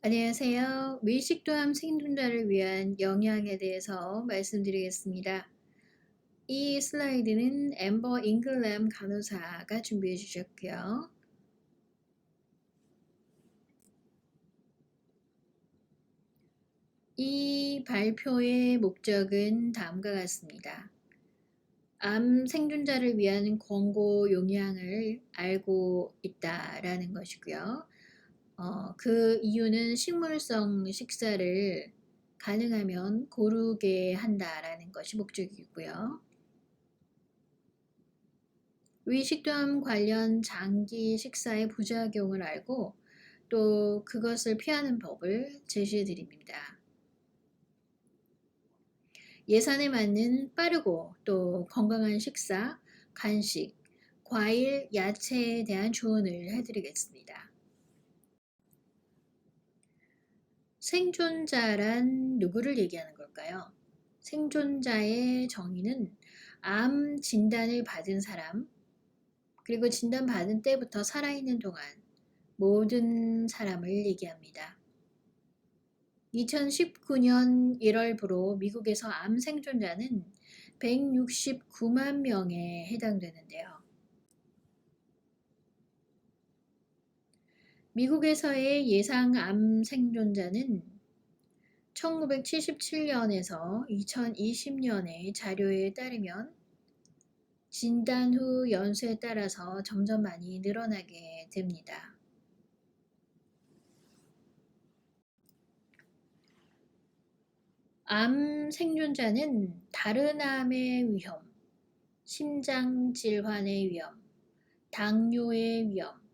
안녕하세요. 밀식도암 생존자를 위한 영양에 대해서 말씀드리겠습니다. 이 슬라이드는 앰버 잉글램 간호사가 준비해 주셨고요. 이 발표의 목적은 다음과 같습니다. 암 생존자를 위한 권고 용량을 알고 있다라는 것이고요. 그 이유는 식물성 식사를 가능하면 고르게 한다라는 것이 목적이고요. 위식도암 관련 장기 식사의 부작용을 알고 또 그것을 피하는 법을 제시해 드립니다. 예산에 맞는 빠르고 또 건강한 식사, 간식, 과일, 야채에 대한 조언을 해드리겠습니다. 생존자란 누구를 얘기하는 걸까요? 생존자의 정의는 암 진단을 받은 사람, 그리고 진단받은 때부터 살아있는 동안 모든 사람을 얘기합니다. 2019년 1월부로 미국에서 암 생존자는 169만 명에 해당되는데요. 미국에서의 예상 암 생존자는 1977년에서 2020년의 자료에 따르면 진단 후 연수에 따라서 점점 많이 늘어나게 됩니다. 암 생존자는 다른 암의 위험, 심장 질환의 위험, 당뇨의 위험,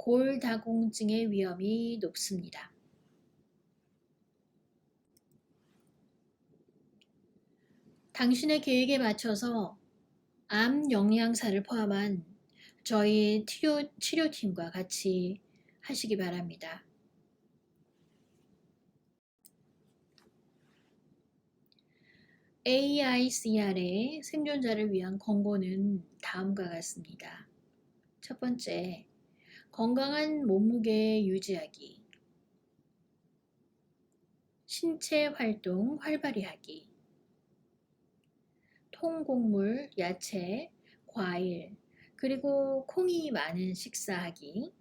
골다공증의 위험이 높습니다. 당신의 계획에 맞춰서 암 영양사를 포함한 저희 치료팀과 같이 하시기 바랍니다. AICR의 생존자를 위한 권고는 다음과 같습니다. 첫 번째, 건강한 몸무게 유지하기, 신체 활동 활발히 하기, 통곡물, 야채, 과일, 그리고 콩이 많은 식사하기,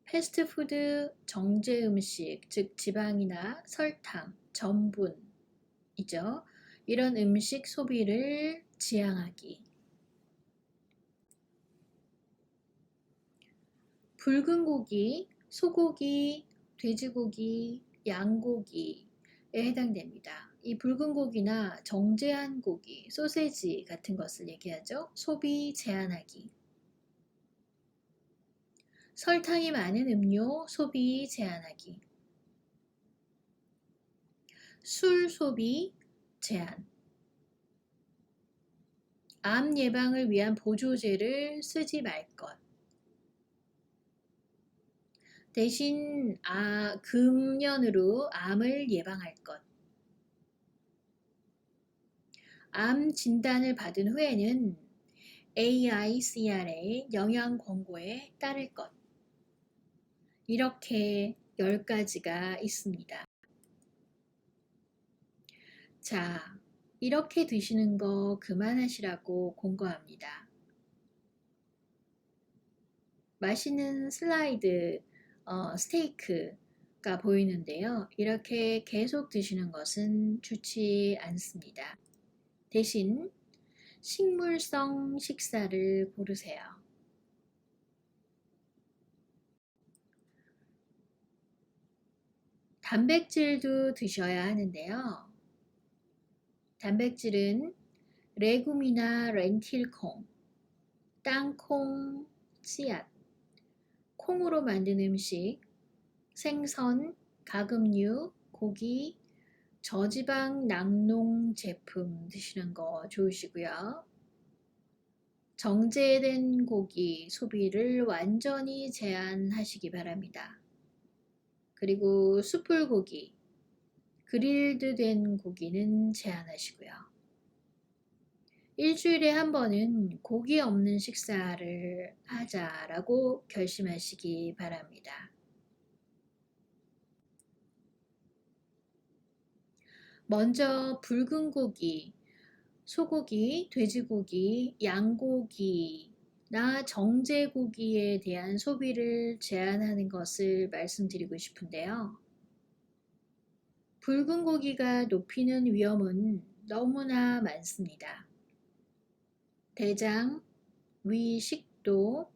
패스트푸드, 정제 음식, 즉 지방이나 설탕, 전분이죠. 이런 음식 소비를 지양하기. 붉은 고기, 소고기, 돼지고기, 양고기에 해당됩니다. 이 붉은 고기나 정제한 고기, 소세지 같은 것을 얘기하죠. 소비 제한하기. 설탕이 많은 음료 소비 제한하기. 술 소비 제한. 암 예방을 위한 보조제를 쓰지 말 것. 대신 금연으로 암을 예방할 것. 암 진단을 받은 후에는 AICR의 영양 권고에 따를 것. 이렇게 10가지가 있습니다. 자, 이렇게 드시는 거 그만하시라고 권고합니다. 맛있는 슬라이드, 스테이크가 보이는데요. 이렇게 계속 드시는 것은 좋지 않습니다. 대신 식물성 식사를 고르세요. 단백질도 드셔야 하는데요. 단백질은 레굼이나 렌틸콩, 땅콩, 씨앗, 콩으로 만든 음식, 생선, 가금류, 고기, 저지방 낙농 제품 드시는 거 좋으시고요. 정제된 고기 소비를 완전히 제한하시기 바랍니다. 그리고 숯불고기, 그릴드 된 고기는 제한하시고요. 일주일에 한 번은 고기 없는 식사를 하자라고 결심하시기 바랍니다. 먼저 붉은 고기, 소고기, 돼지고기, 양고기나 정제고기에 대한 소비를 제한하는 것을 말씀드리고 싶은데요. 붉은 고기가 높이는 위험은 너무나 많습니다. 대장, 위, 식도,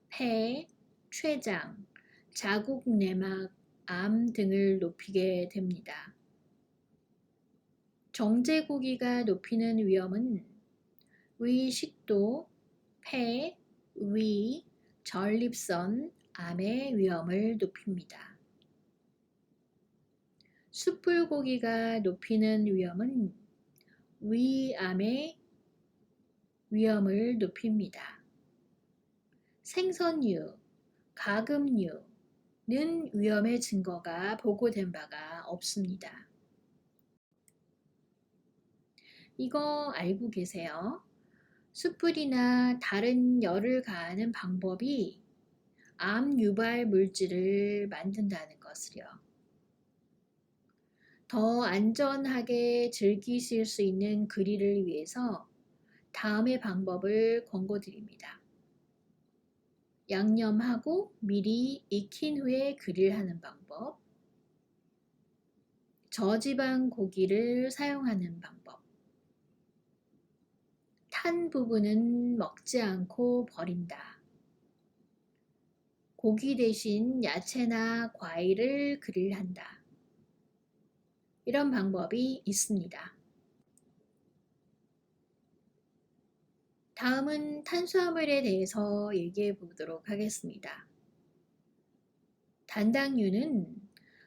폐, 췌장, 자국 내막, 암 등을 높이게 됩니다. 정제고기가 높이는 위험은 위, 식도, 폐, 위, 전립선, 암의 위험을 높입니다. 숯불고기가 높이는 위험은 위암의 위험을 높입니다. 생선류, 가금류는 위험의 증거가 보고된 바가 없습니다. 이거 알고 계세요? 숯불이나 다른 열을 가하는 방법이 암 유발 물질을 만든다는 것을요. 더 안전하게 즐기실 수 있는 그릴을 위해서 다음의 방법을 권고드립니다. 양념하고 미리 익힌 후에 그릴하는 방법, 저지방 고기를 사용하는 방법, 탄 부분은 먹지 않고 버린다. 고기 대신 야채나 과일을 그릴한다. 이런 방법이 있습니다. 다음은 탄수화물에 대해서 얘기해 보도록 하겠습니다. 단당류는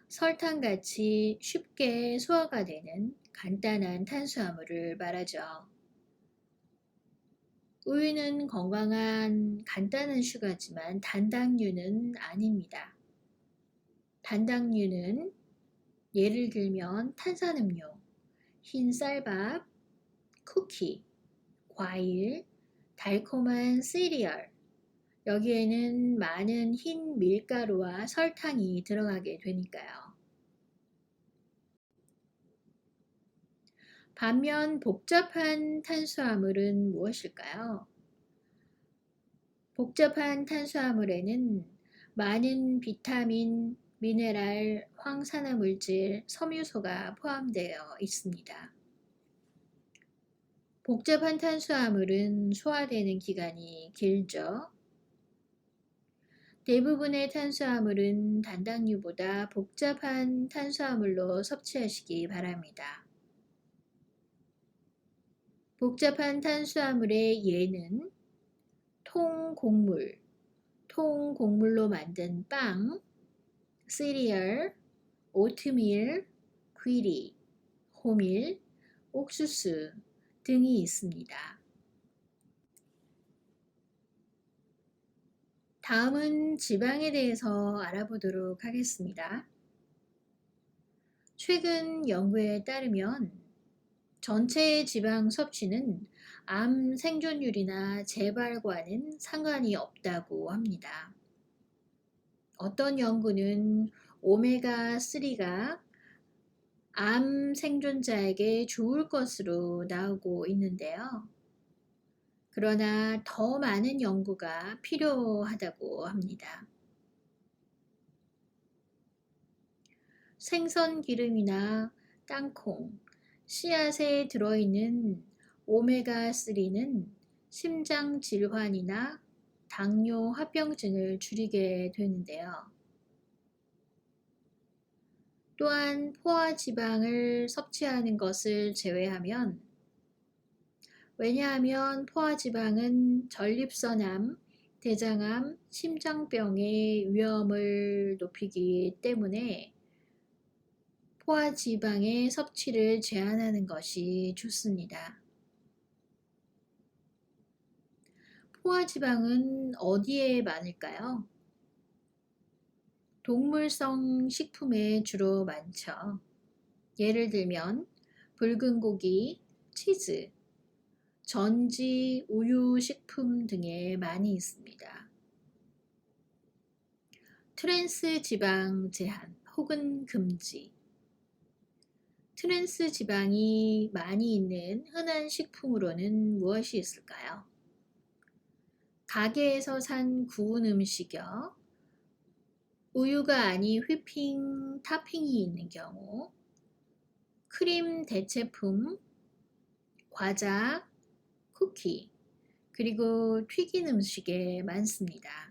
설탕같이 쉽게 소화가 되는 간단한 탄수화물을 말하죠. 우유는 건강한 간단한 슈가지만 단당류는 아닙니다. 단당류는 예를 들면 탄산음료, 흰 쌀밥, 쿠키, 과일, 달콤한 시리얼, 여기에는 많은 흰 밀가루와 설탕이 들어가게 되니까요. 반면 복잡한 탄수화물은 무엇일까요? 복잡한 탄수화물에는 많은 비타민, 미네랄, 황산화물질, 섬유소가 포함되어 있습니다. 복잡한 탄수화물은 소화되는 기간이 길죠. 대부분의 탄수화물은 단당류보다 복잡한 탄수화물로 섭취하시기 바랍니다. 복잡한 탄수화물의 예는 통곡물로 만든 빵, 시리얼, 오트밀, 귀리, 호밀, 옥수수 등이 있습니다. 다음은 지방에 대해서 알아보도록 하겠습니다. 최근 연구에 따르면 전체 지방 섭취는 암 생존율이나 재발과는 상관이 없다고 합니다. 어떤 연구는 오메가3가 암 생존자에게 좋을 것으로 나오고 있는데요. 그러나 더 많은 연구가 필요하다고 합니다. 생선 기름이나 땅콩, 씨앗에 들어있는 오메가3는 심장 질환이나 당뇨 합병증을 줄이게 되는데요. 또한 포화 지방을 섭취하는 것을 제외하면, 왜냐하면 포화 지방은 전립선암, 대장암, 심장병의 위험을 높이기 때문에 포화 지방의 섭취를 제한하는 것이 좋습니다. 포화 지방은 어디에 많을까요? 동물성 식품에 주로 많죠. 예를 들면 붉은 고기, 치즈, 전지, 우유 식품 등에 많이 있습니다. 트랜스 지방 제한 혹은 금지, 트랜스 지방이 많이 있는 흔한 식품으로는 무엇이 있을까요? 가게에서 산 구운 음식이요. 우유가 아닌 휘핑 토핑이 있는 경우, 크림 대체품, 과자, 쿠키, 그리고 튀긴 음식에 많습니다.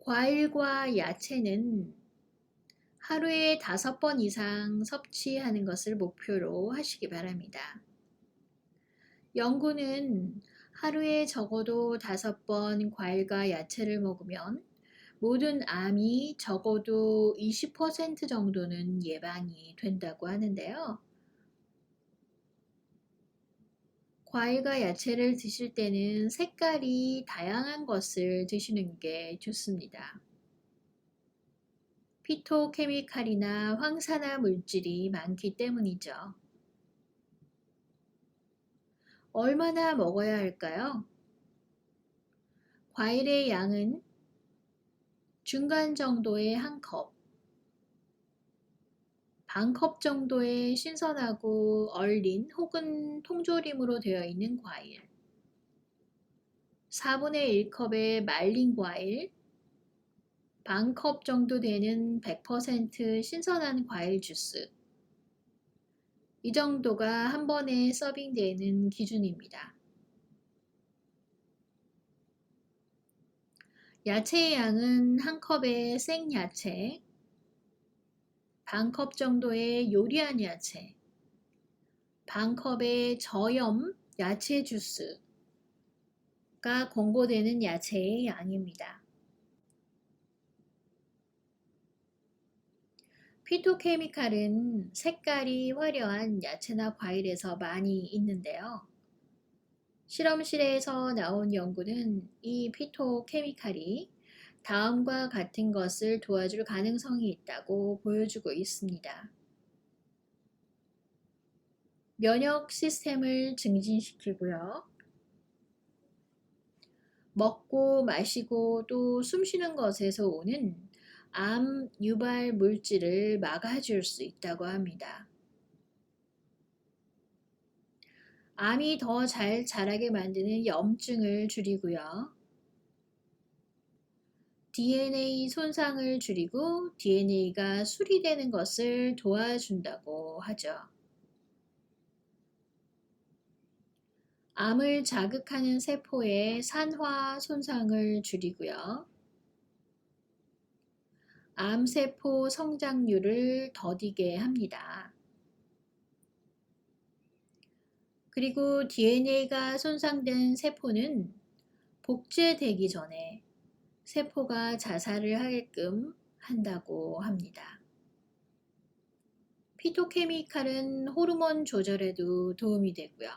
과일과 야채는 하루에 5번 이상 섭취하는 것을 목표로 하시기 바랍니다. 연구는 하루에 적어도 5번 과일과 야채를 먹으면 모든 암이 적어도 20% 정도는 예방이 된다고 하는데요. 과일과 야채를 드실 때는 색깔이 다양한 것을 드시는 게 좋습니다. 피토케미칼이나 황산화 물질이 많기 때문이죠. 얼마나 먹어야 할까요? 과일의 양은 중간 정도의 한 컵, 반 컵 정도의 신선하고 얼린 혹은 통조림으로 되어 있는 과일, 4분의 1컵의 말린 과일, 반 컵 정도 되는 100% 신선한 과일 주스, 이 정도가 한 번에 서빙되는 기준입니다. 야채의 양은 한 컵의 생야채, 반 컵 정도의 요리한 야채, 반 컵의 저염 야채 주스가 권고되는 야채의 양입니다. 피토케미칼은 색깔이 화려한 야채나 과일에서 많이 있는데요. 실험실에서 나온 연구는 이 피토케미칼이 다음과 같은 것을 도와줄 가능성이 있다고 보여주고 있습니다. 면역 시스템을 증진시키고요. 먹고 마시고 또 숨쉬는 것에서 오는 암 유발 물질을 막아줄 수 있다고 합니다. 암이 더 잘 자라게 만드는 염증을 줄이고요. DNA 손상을 줄이고 DNA가 수리되는 것을 도와준다고 하죠. 암을 자극하는 세포의 산화 손상을 줄이고요. 암세포 성장률을 더디게 합니다. 그리고 DNA가 손상된 세포는 복제되기 전에 세포가 자살을 하게끔 한다고 합니다. 피토케미칼은 호르몬 조절에도 도움이 되고요.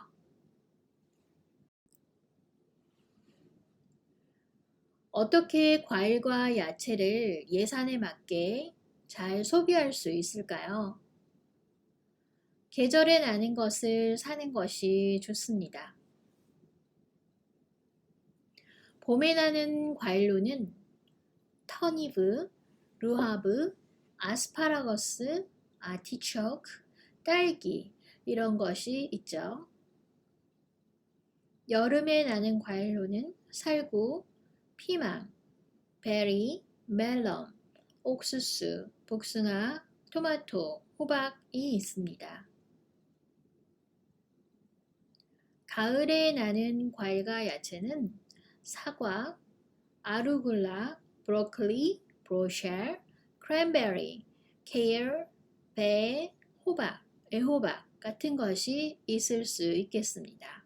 어떻게 과일과 야채를 예산에 맞게 잘 소비할 수 있을까요? 계절에 나는 것을 사는 것이 좋습니다. 봄에 나는 과일로는 터니브, 루하브, 아스파라거스, 아티초크, 딸기 이런 것이 있죠. 여름에 나는 과일로는 살구, 피망, 베리, 멜론, 옥수수, 복숭아, 토마토, 호박이 있습니다. 가을에 나는 과일과 야채는 사과, 아루굴라, 브로콜리, 브로셜, 크랜베리, 케일, 배, 호박, 애호박 같은 것이 있을 수 있겠습니다.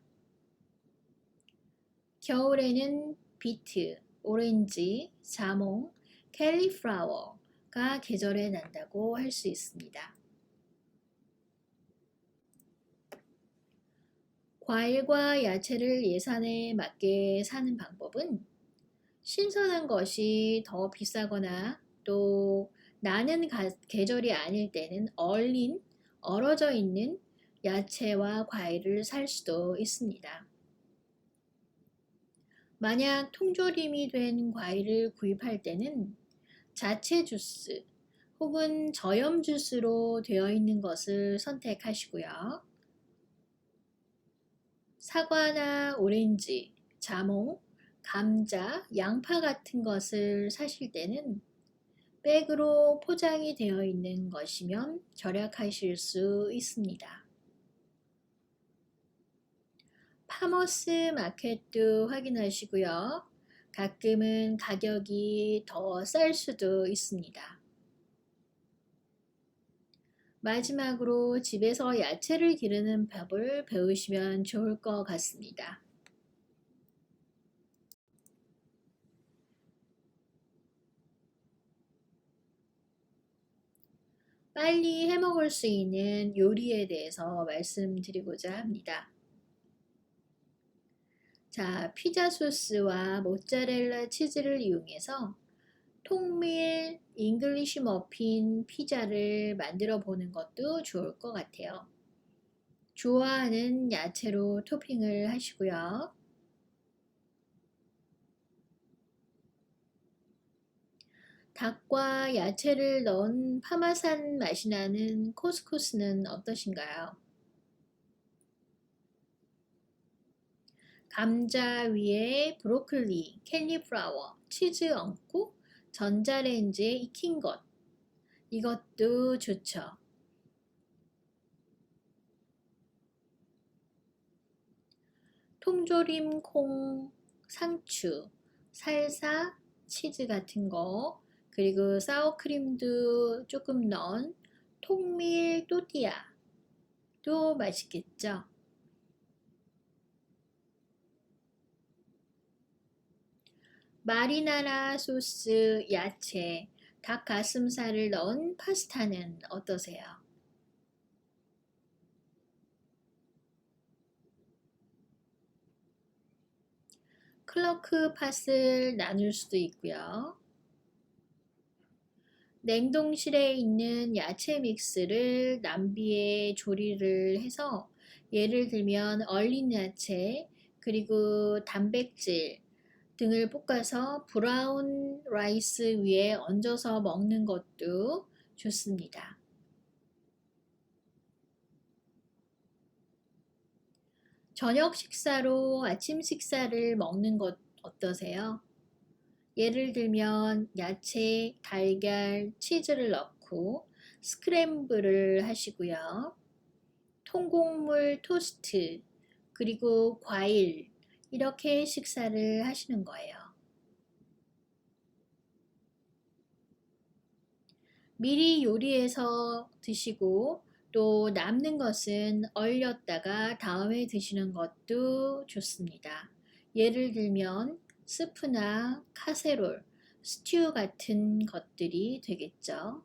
겨울에는 비트, 오렌지, 자몽, 캘리플라워가 계절에 난다고 할 수 있습니다. 과일과 야채를 예산에 맞게 사는 방법은 신선한 것이 더 비싸거나 또 나는 계절이 아닐 때는 얼어져 있는 야채와 과일을 살 수도 있습니다. 만약 통조림이 된 과일을 구입할 때는 자체 주스 혹은 저염 주스로 되어 있는 것을 선택하시고요. 사과나 오렌지, 자몽, 감자, 양파 같은 것을 사실 때는 백으로 포장이 되어 있는 것이면 절약하실 수 있습니다. 파머스 마켓도 확인하시고요. 가끔은 가격이 더 쌀 수도 있습니다. 마지막으로 집에서 야채를 기르는 법을 배우시면 좋을 것 같습니다. 빨리 해먹을 수 있는 요리에 대해서 말씀드리고자 합니다. 자, 피자 소스와 모짜렐라 치즈를 이용해서 통밀 잉글리시 머핀 피자를 만들어 보는 것도 좋을 것 같아요. 좋아하는 야채로 토핑을 하시고요. 닭과 야채를 넣은 파마산 맛이 나는 코스코스는 어떠신가요? 감자 위에 브로콜리, 캘리플라워, 치즈 얹고 전자레인지에 익힌 것. 이것도 좋죠. 통조림, 콩, 상추, 살사, 치즈 같은 거, 그리고 사워크림도 조금 넣은 통밀 또띠아도 맛있겠죠. 마리나라 소스, 야채, 닭가슴살을 넣은 파스타는 어떠세요? 클러크 팥을 나눌 수도 있고요. 냉동실에 있는 야채 믹스를 남비에 조리를 해서 예를 들면 얼린 야채 그리고 단백질 등을 볶아서 브라운 라이스 위에 얹어서 먹는 것도 좋습니다. 저녁 식사로 아침 식사를 먹는 것 어떠세요? 예를 들면 야채, 달걀, 치즈를 넣고 스크램블을 하시고요. 통곡물 토스트, 그리고 과일, 이렇게 식사를 하시는 거예요. 미리 요리해서 드시고 또 남는 것은 얼렸다가 다음에 드시는 것도 좋습니다. 예를 들면 스프나 카세롤, 스튜 같은 것들이 되겠죠.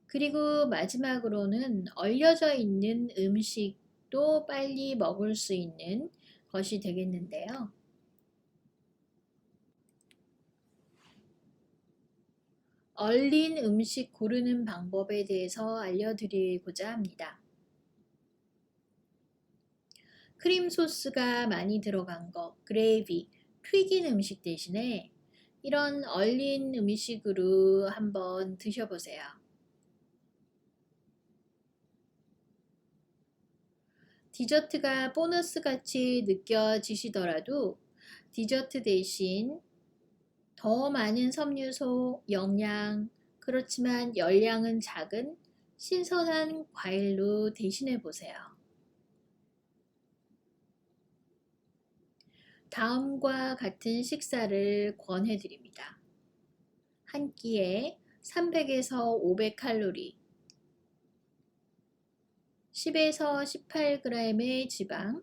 그리고 마지막으로는 얼려져 있는 음식도 빨리 먹을 수 있는 것이 되겠는데요. 얼린 음식 고르는 방법에 대해서 알려드리고자 합니다. 크림 소스가 많이 들어간 거, 그레이비, 튀긴 음식 대신에 이런 얼린 음식으로 한번 드셔보세요. 디저트가 보너스 같이 느껴지시더라도 디저트 대신 더 많은 섬유소, 영양, 그렇지만 열량은 작은 신선한 과일로 대신해 보세요. 다음과 같은 식사를 권해 드립니다. 한 끼에 300에서 500칼로리, 10에서 18g의 지방,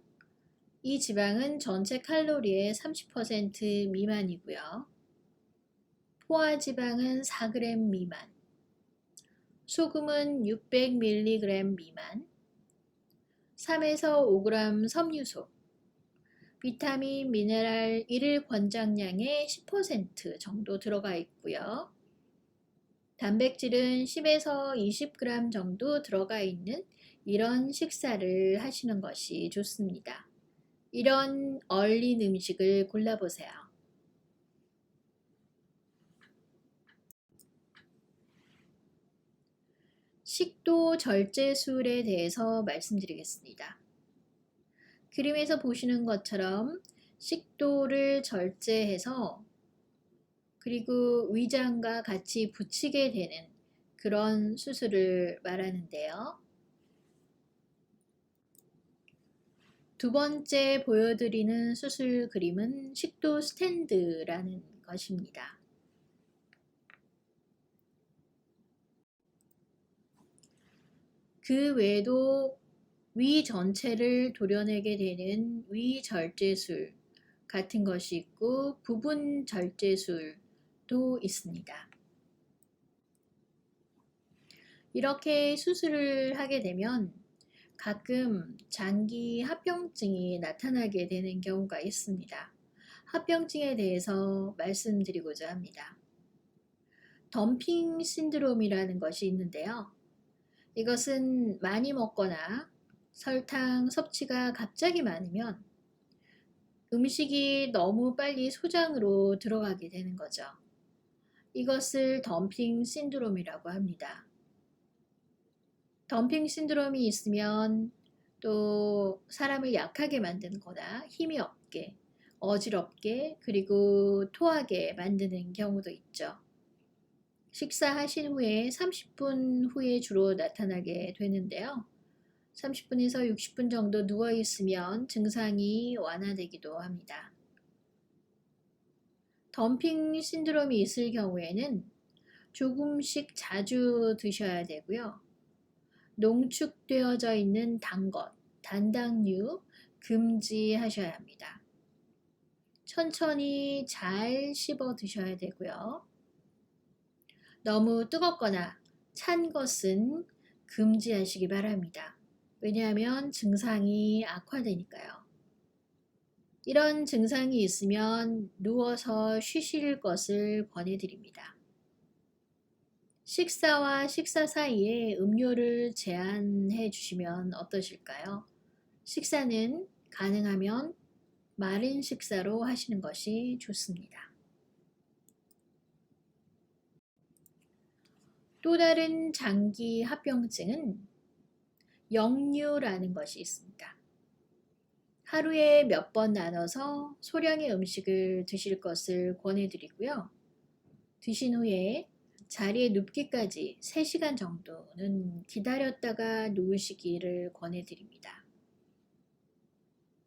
이 지방은 전체 칼로리의 30% 미만이고요. 포화지방은 4g 미만, 소금은 600mg 미만, 3에서 5g 섬유소, 비타민, 미네랄 1일 권장량의 10% 정도 들어가 있고요. 단백질은 10에서 20g 정도 들어가 있는 이런 식사를 하시는 것이 좋습니다. 이런 얼린 음식을 골라보세요. 식도 절제술에 대해서 말씀드리겠습니다. 그림에서 보시는 것처럼 식도를 절제해서 그리고 위장과 같이 붙이게 되는 그런 수술을 말하는데요. 두 번째 보여드리는 수술 그림은 식도 스탠드라는 것입니다. 그 외에도 위 전체를 도려내게 되는 위절제술 같은 것이 있고 부분 절제술도 있습니다. 이렇게 수술을 하게 되면 가끔 장기 합병증이 나타나게 되는 경우가 있습니다. 합병증에 대해서 말씀드리고자 합니다. 덤핑 신드롬이라는 것이 있는데요. 이것은 많이 먹거나 설탕 섭취가 갑자기 많으면 음식이 너무 빨리 소장으로 들어가게 되는 거죠. 이것을 덤핑 신드롬이라고 합니다. 덤핑 신드롬이 있으면 또 사람을 약하게 만드는 거나 힘이 없게, 어지럽게, 그리고 토하게 만드는 경우도 있죠. 식사하신 후에 30분 후에 주로 나타나게 되는데요. 30분에서 60분 정도 누워 있으면 증상이 완화되기도 합니다. 덤핑 신드롬이 있을 경우에는 조금씩 자주 드셔야 되고요. 농축되어져 있는 단 것, 단당류 금지하셔야 합니다. 천천히 잘 씹어 드셔야 되고요. 너무 뜨겁거나 찬 것은 금지하시기 바랍니다. 왜냐하면 증상이 악화되니까요. 이런 증상이 있으면 누워서 쉬실 것을 권해드립니다. 식사와 식사 사이에 음료를 제한해 주시면 어떠실까요? 식사는 가능하면 마른 식사로 하시는 것이 좋습니다. 또 다른 장기 합병증은 역류라는 것이 있습니다. 하루에 몇 번 나눠서 소량의 음식을 드실 것을 권해드리고요. 드신 후에 자리에 눕기까지 3시간 정도는 기다렸다가 누우시기를 권해드립니다.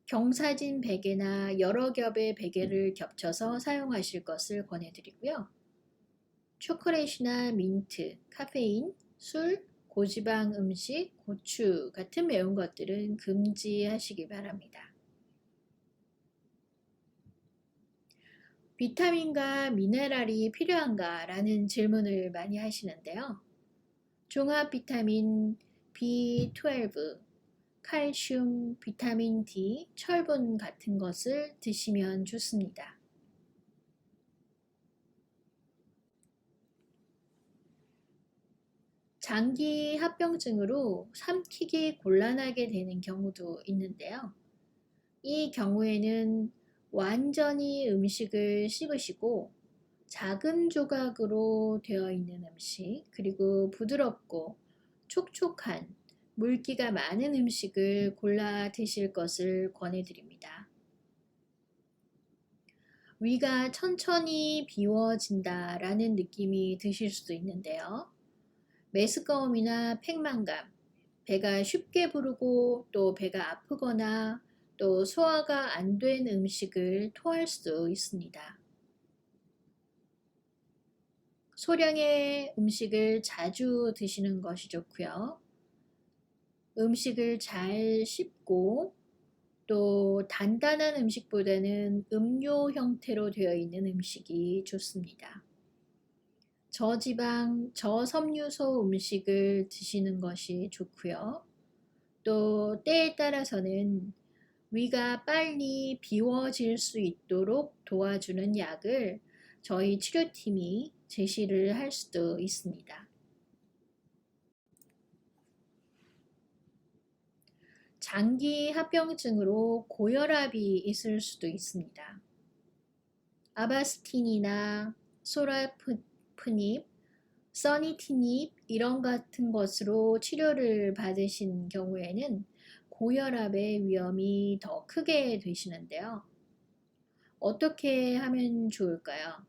경사진 베개나 여러 겹의 베개를 겹쳐서 사용하실 것을 권해드리고요. 초콜릿이나 민트, 카페인, 술, 고지방 음식, 고추 같은 매운 것들은 금지하시기 바랍니다. 비타민과 미네랄이 필요한가? 라는 질문을 많이 하시는데요. 종합 비타민 B12, 칼슘, 비타민 D, 철분 같은 것을 드시면 좋습니다. 장기 합병증으로 삼키기 곤란하게 되는 경우도 있는데요. 이 경우에는 완전히 음식을 씹으시고 작은 조각으로 되어 있는 음식, 그리고 부드럽고 촉촉한 물기가 많은 음식을 골라 드실 것을 권해드립니다. 위가 천천히 비워진다라는 느낌이 드실 수도 있는데요. 메스꺼움이나 팽만감, 배가 쉽게 부르고 또 배가 아프거나 또 소화가 안 된 음식을 토할 수도 있습니다. 소량의 음식을 자주 드시는 것이 좋고요. 음식을 잘 씹고 또 단단한 음식보다는 음료 형태로 되어 있는 음식이 좋습니다. 저지방, 저섬유소 음식을 드시는 것이 좋고요. 또 때에 따라서는 위가 빨리 비워질 수 있도록 도와주는 약을 저희 치료팀이 제시를 할 수도 있습니다. 장기 합병증으로 고혈압이 있을 수도 있습니다. 아바스틴이나 소라프닙, 써니티닙 이런 같은 것으로 치료를 받으신 경우에는 고혈압의 위험이 더 크게 되시는데요. 어떻게 하면 좋을까요?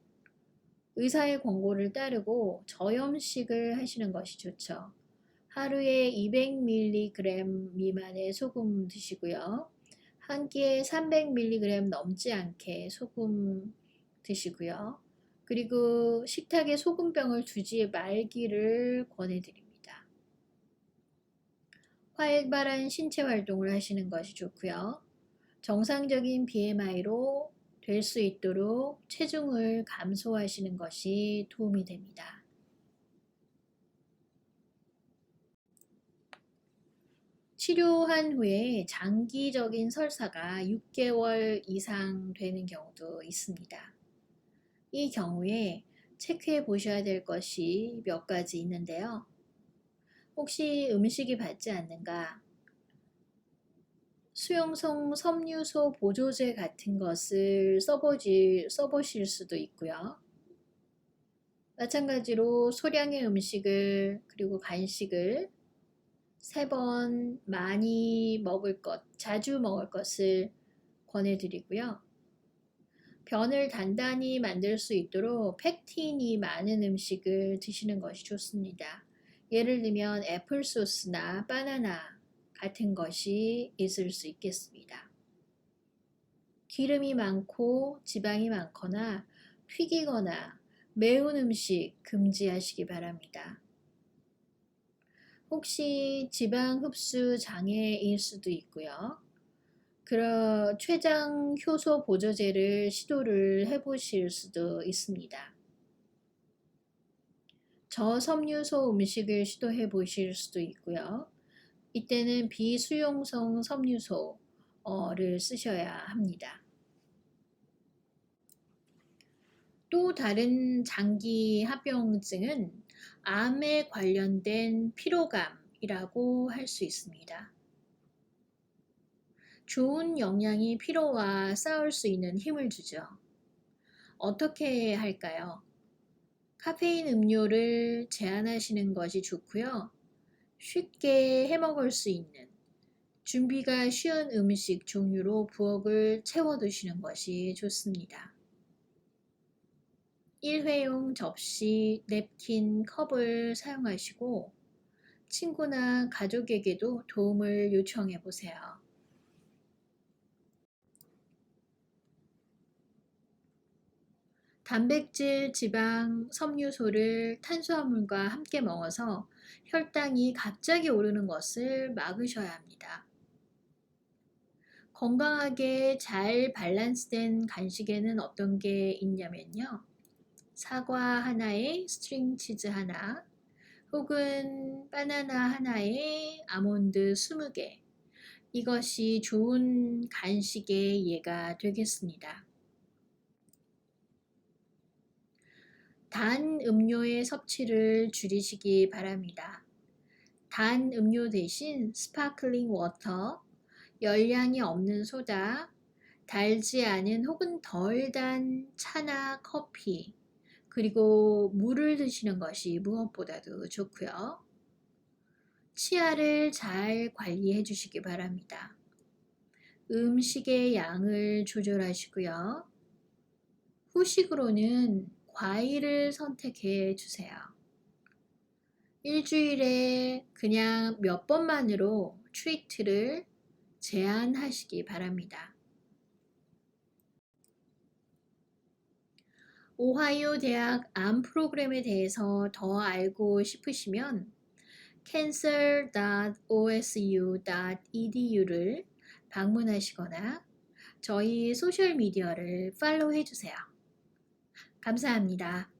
의사의 권고를 따르고 저염식을 하시는 것이 좋죠. 하루에 200mg 미만의 소금 드시고요. 한 끼에 300mg 넘지 않게 소금 드시고요. 그리고 식탁에 소금병을 두지 말기를 권해드립니다. 활발한 신체 활동을 하시는 것이 좋고요. 정상적인 BMI로 될 수 있도록 체중을 감소하시는 것이 도움이 됩니다. 치료한 후에 장기적인 설사가 6개월 이상 되는 경우도 있습니다. 이 경우에 체크해 보셔야 될 것이 몇 가지 있는데요. 혹시 음식이 받지 않는가? 수용성 섬유소 보조제 같은 것을 써보실 수도 있고요. 마찬가지로 소량의 음식을 그리고 간식을 3번 많이 먹을 것, 자주 먹을 것을 권해드리고요. 변을 단단히 만들 수 있도록 팩틴이 많은 음식을 드시는 것이 좋습니다. 예를 들면 애플 소스나 바나나 같은 것이 있을 수 있겠습니다. 기름이 많고 지방이 많거나 튀기거나 매운 음식 금지하시기 바랍니다. 혹시 지방 흡수 장애일 수도 있고요. 췌장 효소 보조제를 시도를 해보실 수도 있습니다. 저섬유소 음식을 시도해 보실 수도 있고요. 이때는 비수용성 섬유소를 쓰셔야 합니다. 또 다른 장기 합병증은 암에 관련된 피로감이라고 할 수 있습니다. 좋은 영양이 피로와 싸울 수 있는 힘을 주죠. 어떻게 할까요? 카페인 음료를 제한하시는 것이 좋고요. 쉽게 해먹을 수 있는 준비가 쉬운 음식 종류로 부엌을 채워두시는 것이 좋습니다. 일회용 접시, 냅킨, 컵을 사용하시고 친구나 가족에게도 도움을 요청해 보세요. 단백질, 지방, 섬유소를 탄수화물과 함께 먹어서 혈당이 갑자기 오르는 것을 막으셔야 합니다. 건강하게 잘 밸런스된 간식에는 어떤 게 있냐면요. 사과 하나에 스트링 치즈 하나, 혹은 바나나 하나에 아몬드 20개. 이것이 좋은 간식의 예가 되겠습니다. 단 음료의 섭취를 줄이시기 바랍니다. 단 음료 대신 스파클링 워터, 열량이 없는 소다, 달지 않은 혹은 덜 단 차나 커피, 그리고 물을 드시는 것이 무엇보다도 좋고요. 치아를 잘 관리해 주시기 바랍니다. 음식의 양을 조절하시고요. 후식으로는 과일을 선택해 주세요. 일주일에 그냥 몇 번만으로 트리트를 제한하시기 바랍니다. 오하이오 대학 암 프로그램에 대해서 더 알고 싶으시면 cancer.osu.edu를 방문하시거나 저희 소셜미디어를 팔로우 해주세요. 감사합니다.